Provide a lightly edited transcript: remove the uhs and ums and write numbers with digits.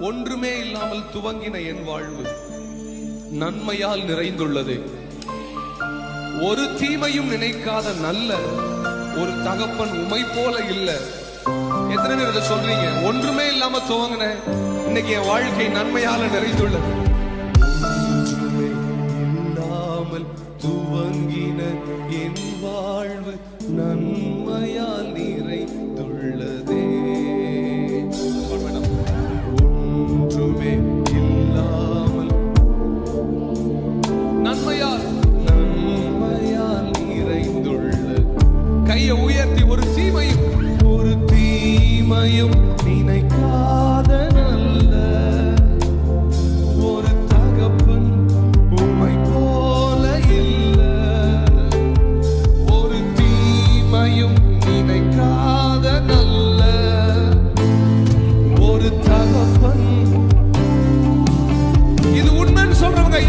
ஒன்றுமே இல்லாமல் துவங்கின என் வாழ்வு நன்மையால் நிறைந்துள்ளது. ஒரு தீமையும் நினைக்காத நல்ல ஒரு தகப்பன் உமை போல இல்ல. எத்தனை பேர் இதை சொல்றீங்க? ஒன்றுமே இல்லாம துவங்கின இன்னைக்கு என் வாழ்க்கை நன்மையால நிறைந்துள்ளது. ஒன்றுமே இல்லாமல் துவங்கின என் வாழ்வு நன்மையால் நிறைந்துள்ளதே. ஒன்றுமே இல்லாமல் நன்மையால் நிறைந்துள்ள கையை உயர்த்தி ஒரு தீமையும் நினைக்காத நல்ல ஒரு தகப்பன் உம்மை போல இல்ல. ஒரு தீமையும் நினைக்காத நல்ல ஒரு தகப்பன். இது உண்மைன்னு சொல்றவங்க